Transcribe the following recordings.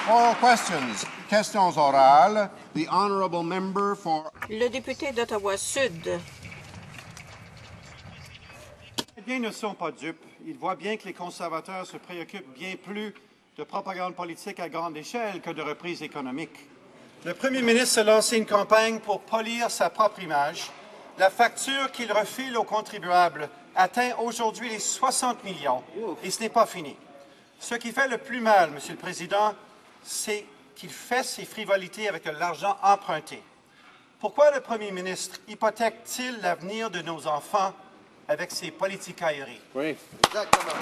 Oral questions. Questions orales. The honourable member for... Le député d'Ottawa-Sud. Les Canadiens ne sont pas dupes. Ils voient bien que les conservateurs se préoccupent bien plus de propagande politique à grande échelle que de reprise économique. Le premier ministre a lancé une campagne pour polir sa propre image. La facture qu'il refile aux contribuables atteint aujourd'hui les 60 millions et ce n'est pas fini. Ce qui fait le plus mal, Monsieur le Président, c'est qu'il fait ses frivolités avec de l'argent emprunté. Pourquoi le premier ministre hypothèque-t-il l'avenir de nos enfants avec ses politicailleries? Oui. Exactement.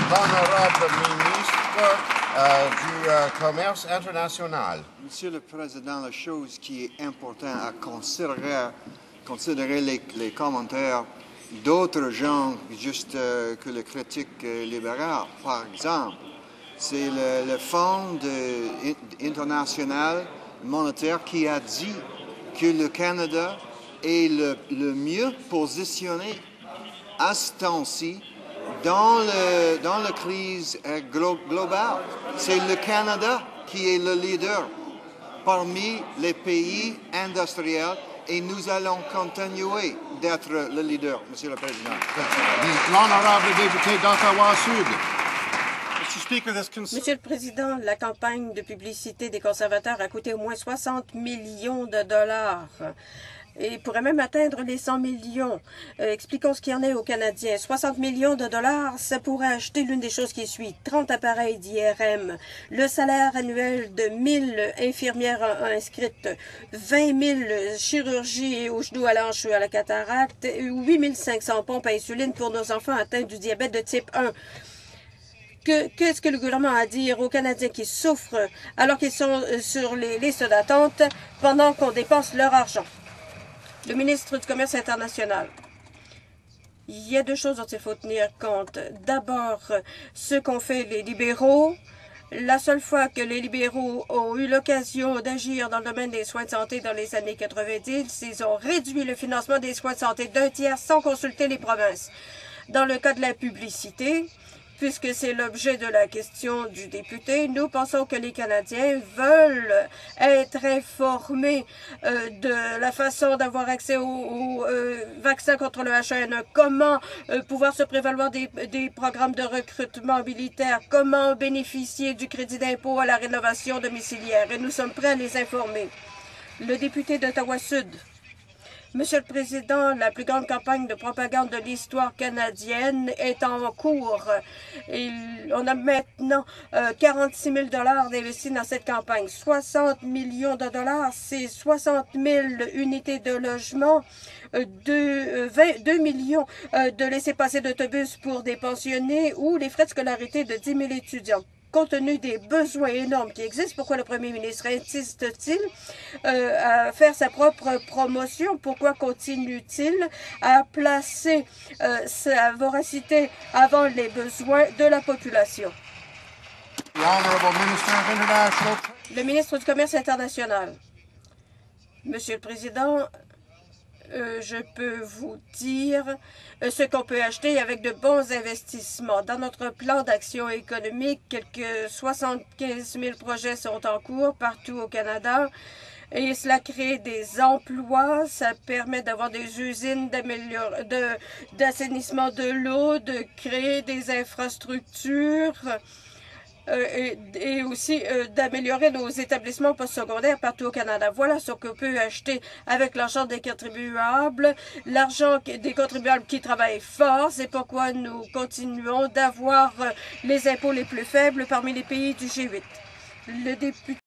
L'honorable ministre du Commerce international. Monsieur le Président, la chose qui est importante à considérer les commentaires d'autres gens juste que les critiques libérales. Par exemple, c'est le Fonds international monétaire qui a dit que le Canada est le mieux positionné à ce temps-ci dans la crise globale. C'est le Canada qui est le leader parmi les pays industriels et nous allons continuer d'être le leader, Monsieur le Président. L'honorable député d'Ottawa-Sud. Monsieur le Président, la campagne de publicité des conservateurs a coûté au moins 60 millions de dollars et pourrait même atteindre les 100 millions. Expliquons ce qu'il y en est aux Canadiens. 60 millions de dollars, ça pourrait acheter l'une des choses qui suit. 30 appareils d'IRM, le salaire annuel de 1000 infirmières inscrites, 20 000 chirurgies aux genoux, à l'hanche, à la cataracte, 8 500 pompes à insuline pour nos enfants atteints du diabète de type 1. Qu'est-ce que le gouvernement a à dire aux Canadiens qui souffrent alors qu'ils sont sur les listes d'attente pendant qu'on dépense leur argent? Le ministre du Commerce international. Il y a deux choses dont il faut tenir compte. D'abord, ce qu'ont fait les libéraux. La seule fois que les libéraux ont eu l'occasion d'agir dans le domaine des soins de santé dans les années 90, ils ont réduit le financement des soins de santé d'un tiers sans consulter les provinces. Dans le cas de la publicité, puisque c'est l'objet de la question du député, nous pensons que les Canadiens veulent être informés de la façon d'avoir accès au vaccin contre le H1N1, comment pouvoir se prévaloir des programmes de recrutement militaire, comment bénéficier du crédit d'impôt à la rénovation domiciliaire, et nous sommes prêts à les informer. Le député d'Ottawa-Sud. Monsieur le Président, la plus grande campagne de propagande de l'histoire canadienne est en cours. On a maintenant 46 000 $ d'investis dans cette campagne. 60 millions de dollars, c'est 60 000 unités de logement, 2 millions de laissez-passer d'autobus pour des pensionnés ou les frais de scolarité de 10 000 étudiants. Compte tenu des besoins énormes qui existent, pourquoi le premier ministre insiste-t-il à faire sa propre promotion? Pourquoi continue-t-il à placer sa voracité avant les besoins de la population? Le ministre du Commerce international. Monsieur le Président, je peux vous dire ce qu'on peut acheter avec de bons investissements. Dans notre plan d'action économique, quelques 75 000 projets sont en cours partout au Canada. Et cela crée des emplois, ça permet d'avoir des usines d'assainissement de l'eau, de créer des infrastructures. Et aussi d'améliorer nos établissements postsecondaires partout au Canada. Voilà ce qu'on peut acheter avec l'argent des contribuables, l'argent des contribuables qui travaillent fort. C'est pourquoi nous continuons d'avoir les impôts les plus faibles parmi les pays du G8. Le député